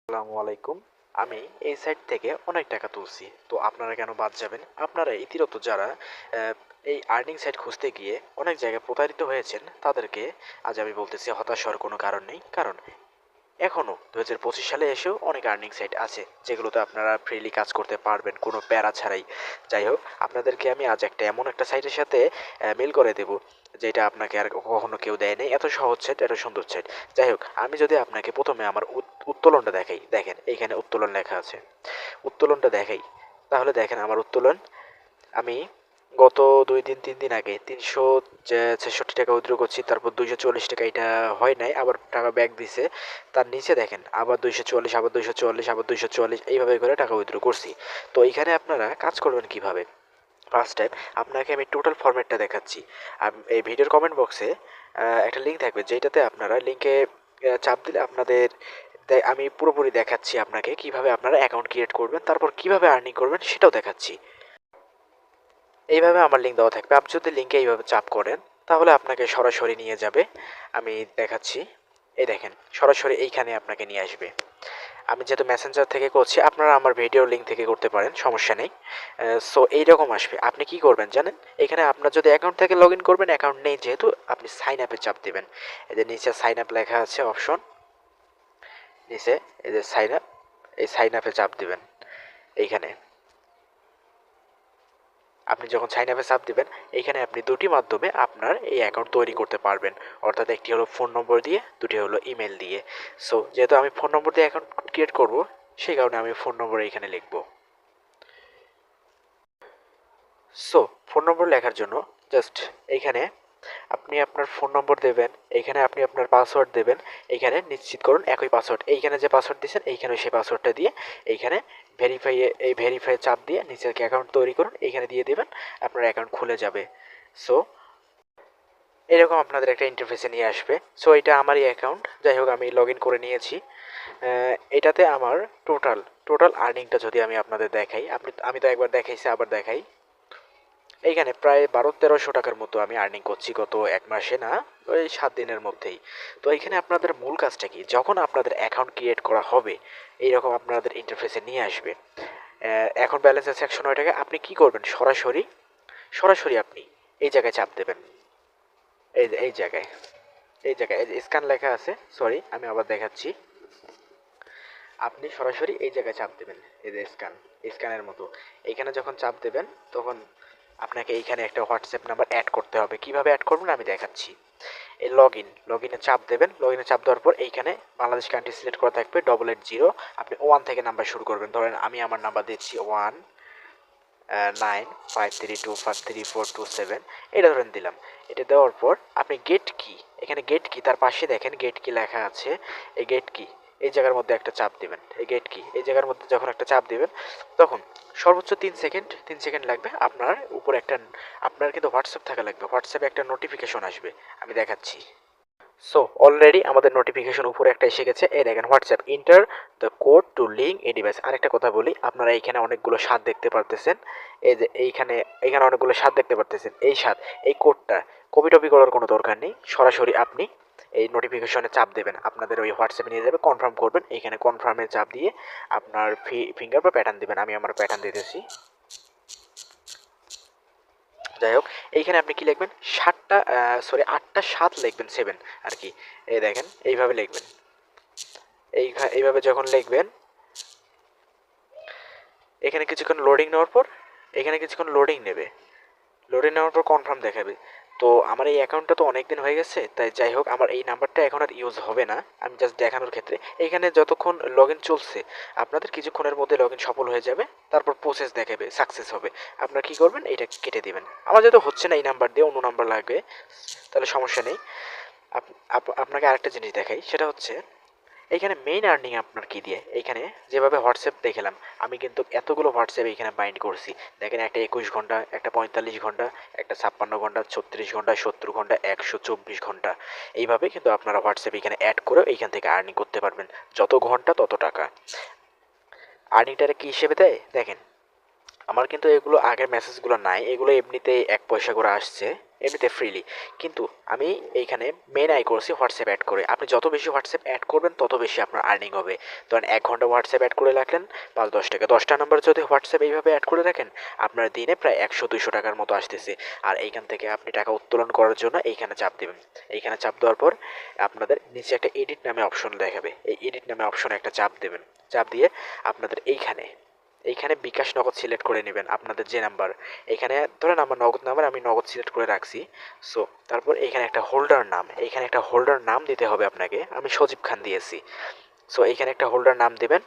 আসসালামু আলাইকুম। আমি এই সাইট থেকে অনেক টাকা তুলছি। তো আপনারা কেন বাদ যাবেন? আপনারা ইতিরত যারা আহ, এই আর্নিং সাইট খুঁজতে গিয়ে অনেক জায়গায় প্রতারিত হয়েছেন, তাদেরকে আজ আমি বলতেছি হতাশ হওয়ার কোনো কারণ নেই। কারণ এখনও 2025 সালে এসেও অনেক আর্নিং সাইট আছে যেগুলোতে আপনারা ফ্রিলি কাজ করতে পারবেন কোনো প্যারা ছাড়াই। যাই হোক, আপনাদেরকে আমি আজ এমন একটা সাইটের সাথে মেল করে দেব যেটা আপনাকে আর কখনো কেউ দেয় নাই। এত সহজ সেট, এত সুন্দর সেট। যাই হোক, আমি যদি আপনাকে প্রথমে আমার উত্তোলনটা দেখাই, দেখেন এইখানে উত্তোলন লেখা আছে। উত্তোলনটা দেখাই, তাহলে দেখেন আমার উত্তোলন। আমি গত 2 দিন 3 দিন আগে 366 টাকা উইথড্র করছি, তারপর 244 টাকা, এটা হয় নাই, আবার টাকা ব্যাক দিছে। তার নিচে দেখেন আবার 244, আবার 244, আবার 244, এইভাবে করে টাকা উইথড্র করছি। তো এইখানে আপনারা কাজ করবেন কিভাবে? ফার্স্ট টাইম আপনাকে আমি টোটাল ফরম্যাটটা দেখাচ্ছি। এই ভিডিওর কমেন্ট বক্সে একটা লিঙ্ক থাকবে, যেটাতে আপনারা লিঙ্কে চাপ দিলে আপনাদের আমি পুরোপুরি দেখাচ্ছি আপনাকে কিভাবে আপনারা অ্যাকাউন্ট ক্রিয়েট করবেন, তারপর কিভাবে আর্নিং করবেন সেটাও দেখাচ্ছি। এইভাবে আমার লিঙ্ক দেওয়া থাকবে। আপনি যদি লিঙ্কে এইভাবে চাপ করেন তাহলে আপনাকে সরাসরি নিয়ে যাবে। আমি দেখাচ্ছি, এই দেখেন সরাসরি এইখানে আপনাকে নিয়ে আসবে। আমি যেহেতু মেসেঞ্জার থেকে করছি, আপনারা আমার ভিডিও লিঙ্ক থেকে করতে পারেন, সমস্যা নেই। সো এইরকম আসবে। আপনি কি করবেন জানেন? এখানে আপনার যদি অ্যাকাউন্ট থেকে লগ ইন করবেন, অ্যাকাউন্ট নেই যেহেতু, আপনি সাইন আপে চাপ দেবেন। এদের নিচে সাইন আপ লেখা আছে অপশন, নিচে এই যে সাইন আপ, এই সাইন আপে চাপ দেবেন। এইখানে আপনি যখন সাইন আপে চাপ দিবেন, এইখানে আপনি দুটি মাধ্যমে আপনার এই অ্যাকাউন্ট তৈরি করতে পারবেন। অর্থাৎ একটি হলো ফোন নম্বর দিয়ে, দুটি হলো ইমেল দিয়ে। সো যেহেতু আমি ফোন নম্বর দিয়ে অ্যাকাউন্ট ক্রিয়েট করব, সেই কারণে আমি ফোন নম্বর এইখানে লিখব। সো ফোন নম্বর লেখার জন্য জাস্ট এইখানে আপনি আপনার ফোন নম্বর দেবেন, এইখানে আপনি আপনার পাসওয়ার্ড দেবেন। এইখানে নিশ্চিত করুন একই পাসওয়ার্ড, এইখানে যে পাসওয়ার্ড দিয়েছেন এইখানে সেই পাসওয়ার্ডটা দিয়ে এইখানে ভেরিফাই, এই ভেরিফাই চাপ দিয়ে নিচে অ্যাকাউন্ট তৈরি করুন, এইখানে দিয়ে দেবেন, আপনার অ্যাকাউন্ট খুলে যাবে। সো এরকম আপনাদের একটা ইন্টারফেসে নিয়ে আসবে। সো এটা আমারই অ্যাকাউন্ট। যাই হোক, আমি লগ ইন করে নিয়েছি। এটাতে আমার টোটাল টোটাল আর্নিংটা যদি আমি আপনাদের দেখাই, আমি তো একবার দেখাইছি, আবার দেখাই। এইখানে প্রায় 1200-1300 টাকার মতো আমি আর্নিং করছি গত 1 মাসে, না ওই 7 দিনের মধ্যেই। তো এইখানে আপনাদের মূল কাজটা কি? যখন আপনাদের অ্যাকাউন্ট ক্রিয়েট করা হবে, এইরকম আপনাদের ইন্টারফেসে নিয়ে আসবে। এখন ব্যালেন্স আছে 109 টাকা। আপনি কি করবেন? সরাসরি সরাসরি আপনি এই জায়গায় চাপ দেবেন। এই জায়গায়, এই জায়গায় স্ক্যান লেখা আছে। সরি, আমি আবার দেখাচ্ছি। আপনি সরাসরি এই জায়গায় চাপ দেবেন, এই যে স্ক্যান, স্ক্যানের মতো। এইখানে যখন চাপ দেবেন তখন আপনাকে এইখানে একটা হোয়াটসঅ্যাপ নাম্বার অ্যাড করতে হবে। কিভাবে অ্যাড করবেন আমি দেখাচ্ছি। এই লগ ইনে চাপ দেবেন। লগ ইনে চাপ দেওয়ার পর এইখানে বাংলাদেশ কান্ট্রি সিলেক্ট করা থাকবে, 880। আপনি 1 থেকে নাম্বার শুরু করবেন। ধরেন আমি আমার নাম্বার দিচ্ছি 195325347, এটা ধরেন দিলাম। এটা দেওয়ার পর আপনি গেট কি, এখানে গেট কি তার পাশে দেখেন গেট কি লেখা আছে। এই গেট কি এই জায়গার মধ্যে একটা চাপ দিবেন। এই গেট কি এই জায়গার মধ্যে যখন একটা চাপ দিবেন, তখন সর্বোচ্চ 3 সেকেন্ড লাগবে। আপনার উপরে একটা, আপনার কিন্তু হোয়াটসঅ্যাপ থাকা লাগবে। হোয়াটসঅ্যাপে একটা নোটিফিকেশন আসবে, আমি দেখাচ্ছি। সো অলরেডি আমাদের নোটিফিকেশন উপরে একটা এসে গেছে। এই দেখেন WhatsApp, enter the code two link a device. আরেকটা কথা বলি, আপনারা এইখানে অনেকগুলো স্বাদ দেখতে পারতেছেন। এই যে এইখানে অনেকগুলো স্বাদ দেখতে পারতেছেন। এই স্বাদ, এই কোডটা কপি টপি করার কোনো দরকার নেই। সরাসরি আপনি এই নোটিফিকেশনে চাপ দেবেন, আপনাদের ওই হোয়াটসঅ্যাপে নিয়ে যাবে। কনফার্ম করবেন, এইখানে কনফার্মে চাপ দিয়ে আপনার ফিঙ্গার বা প্যাটার্ন দেবেন। আমি আমার প্যাটার্ন দিতেছি। যাই হোক, এইখানে আপনি কি লিখবেন? 8টা 7 লিখবেন, 7 আর কি। এই দেখেন এইভাবে লিখবেন। এইভাবে যখন লিখবেন, এখানে কিছুক্ষণ লোডিং নেওয়ার পর, এখানে কিছুক্ষণ লোডিং নেবে। লোডিং নেওয়ার পর কনফার্ম দেখাবে। তো আমার এই অ্যাকাউন্টটা তো অনেক দিন হয়ে গেছে, তাই যাই হোক আমার এই নাম্বারটা এখন আর ইউজ হবে না। আমি জাস্ট দেখানোর ক্ষেত্রে এইখানে যতক্ষণ লগ ইন চলছে, আপনাদের কিছুক্ষণের মধ্যে লগ ইন সফল হয়ে যাবে। তারপর প্রসেস দেখাবে, সাকসেস হবে। আপনারা কী করবেন? এটা কেটে দেবেন। আমার যেহেতু হচ্ছে না এই নাম্বার দিয়ে, অন্য নাম্বার লাগবে, তাহলে সমস্যা নেই। আপনাকে আরেকটা জিনিস দেখাই, সেটা হচ্ছে এইখানে মেইন আর্নিং আপনার কি দিয়ে? এইখানে যেভাবে হোয়াটসঅ্যাপ দেখালাম, আমি কিন্তু এতগুলো হোয়াটসঅ্যাপ এইখানে বাইন্ড করছি। দেখেন, একটা 21 ঘন্টা, একটা 45 ঘন্টা, একটা 56 ঘন্টা, 36 ঘন্টা, 70 ঘন্টা, 124 ঘন্টা। এইভাবে কিন্তু আপনারা হোয়াটসঅ্যাপ এখানে অ্যাড করে এইখান থেকে আর্নিং করতে পারবেন। যত ঘন্টা তত টাকা। আর্নিংটারে কী হিসেবে দেয় দেখেন, আমার কিন্তু এগুলো আগের মেসেজগুলো নাই, এগুলো এমনিতেই 1 পয়সা করে আসছে, এমনিতে ফ্রিলি। কিন্তু আমি এইখানে মেন আয় করছি হোয়াটসঅ্যাপ অ্যাড করে। আপনি যত বেশি হোয়াটসঅ্যাপ অ্যাড করবেন তত বেশি আপনার আর্নিং হবে। ধরেন ১ ঘন্টা হোয়াটসঅ্যাপ অ্যাড করে রাখলেন ৫-১০ টাকা। ১০টা নাম্বার যদি হোয়াটসঅ্যাপ এইভাবে অ্যাড করে রাখেন, আপনার দিনে প্রায় ১০০-২০০ টাকার মতো আসতেছে। আর এইখান থেকে আপনি টাকা উত্তোলন করার জন্য এইখানে চাপ দিবেন। এইখানে চাপ দেওয়ার পর আপনাদের নিচে একটা এডিট নামে অপশন দেখাবে। এই এডিট নামে অপশনে একটা চাপ দেবেন। চাপ দিয়ে আপনাদের এইখানে বিকাশ নগদ সিলেক্ট করে নেবেন আপনাদের যে নাম্বার। এখানে ধরেন আমার নগদ নাম্বার, আমি নগদ সিলেক্ট করে রাখছি। সো তারপর এইখানে একটা হোল্ডার নাম দিতে হবে আপনাকে। আমি সজীব খান দিয়েছি। সো এইখানে একটা হোল্ডার নাম দেবেন,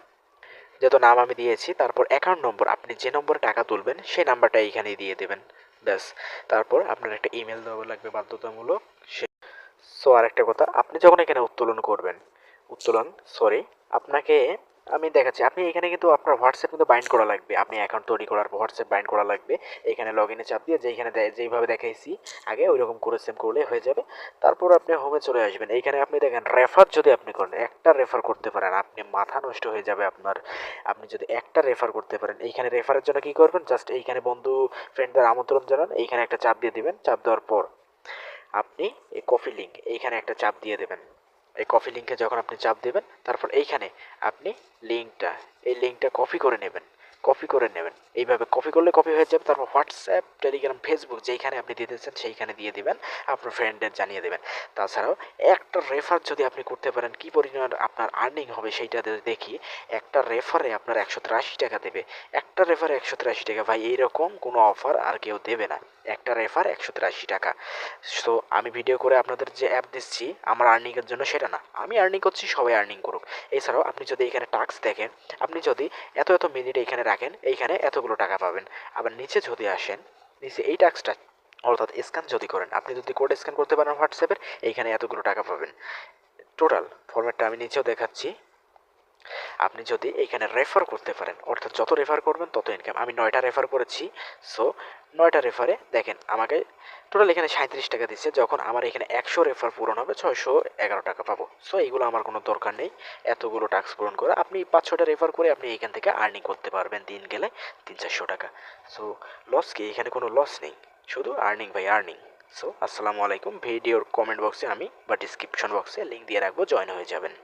যেহেতু নাম আমি দিয়েছি। তারপর অ্যাকাউন্ট নম্বর, আপনি যে নম্বরে টাকা তুলবেন সেই নাম্বারটা এইখানেই দিয়ে দেবেন। ব্যাস। তারপর আপনার একটা ইমেল দেওয়া লাগবে বাধ্যতামূলক। সো আরেকটা কথা, আপনি যখন এখানে সরি, আপনাকে আমি দেখাচ্ছি। আপনি এখানে কিন্তু আপনার হোয়াটসঅ্যাপ কিন্তু বাইন্ড করা লাগবে। আপনি অ্যাকাউন্ট তৈরি করার পর হোয়াটসঅ্যাপ বাইন্ড করা লাগবে। এখানে লগ ইনে চাপ দিয়ে যেইখানে যেইভাবে দেখাইছি আগে ওইরকম করে সেম করলে হয়ে যাবে। তারপর আপনি হোমে চলে আসবেন। এইখানে আপনি দেখেন রেফার যদি আপনি করেন, একটা রেফার করতে পারেন, আপনি মাথা নষ্ট হয়ে যাবে আপনার। আপনি যদি একটা রেফার করতে পারেন, এইখানে রেফারের জন্য কী করবেন, জাস্ট এইখানে বন্ধু ফ্রেন্ডদের আমন্ত্রণ জানান, এইখানে একটা চাপ দিয়ে দিবেন। চাপ দেওয়ার পর আপনি এই কপি লিঙ্ক এইখানে একটা চাপ দিয়ে দেবেন। এই কপি লিঙ্কে যখন আপনি চাপ দেবেন, তারপর এইখানে আপনি লিঙ্কটা কপি করে নেবেন। এইভাবে কপি করলে কপি হয়ে যাবে। তারপর হোয়াটসঅ্যাপ, টেলিগ্রাম, ফেসবুক যেইখানে আপনি দিতেছেন সেইখানে দিয়ে দিবেন, আপনার ফ্রেন্ডদের জানিয়ে দেবেন। তাছাড়াও একটা রেফার যদি আপনি করতে পারেন, কী পরিমাণ আপনার আর্নিং হবে সেইটা যদি দেখি। একটা রেফারে আপনার ১৮৩ টাকা দেবে। একটা রেফারে ১৮৩ টাকা, ভাই এইরকম কোনো অফার আর কেউ দেবে না। একটা রেফার ১৮৩ টাকা। সো আমি ভিডিও করে আপনাদের যে অ্যাপ দিচ্ছি আমার আর্নিংয়ের জন্য সেটা না, আমি আর্নিং করছি, সবাই আর্নিং করুক। এছাড়াও আপনি যদি এখানে টাস্ক দেখেন, আপনি যদি এত এত মিনিট এইখানে রাখেন, এইখানে এতগুলো টাকা পাবেন। আবার নিচে যদি আসেন, নিচে এই টাস্কটা অর্থাৎ স্ক্যান যদি করেন, আপনি যদি কোড স্ক্যান করতে পারেন হোয়াটসঅ্যাপের, এইখানে এতগুলো টাকা পাবেন। টোটাল ফরম্যাটটা আমি নিচেও দেখাচ্ছি। আপনি যদি এইখানে রেফার করতে পারেন, অর্থাৎ যত রেফার করবেন তত ইনকাম। আমি 9টা রেফার করেছি। সো 9টা রেফারে দেখেন আমাকে টোটাল এখানে 37 টাকা দিচ্ছে। যখন আমার এখানে 100 রেফার পূরণ হবে 611 টাকা পাবো। সো এইগুলো আমার কোনো দরকার নেই এতগুলো টাস্ক পূরণ করে। আপনি 5-6টা রেফার করে আপনি এইখান থেকে আর্নিং করতে পারবেন দিন গেলে 300-400 টাকা। সো লস কি, এখানে কোনো লস নেই, শুধু আর্নিং বাই আর্নিং। সো আসসালামু আলাইকুম। ভিডিওর কমেন্ট বক্সে আমি বা ডিসক্রিপশন বক্সে লিঙ্ক দিয়ে রাখবো, জয়েন হয়ে যাবেন।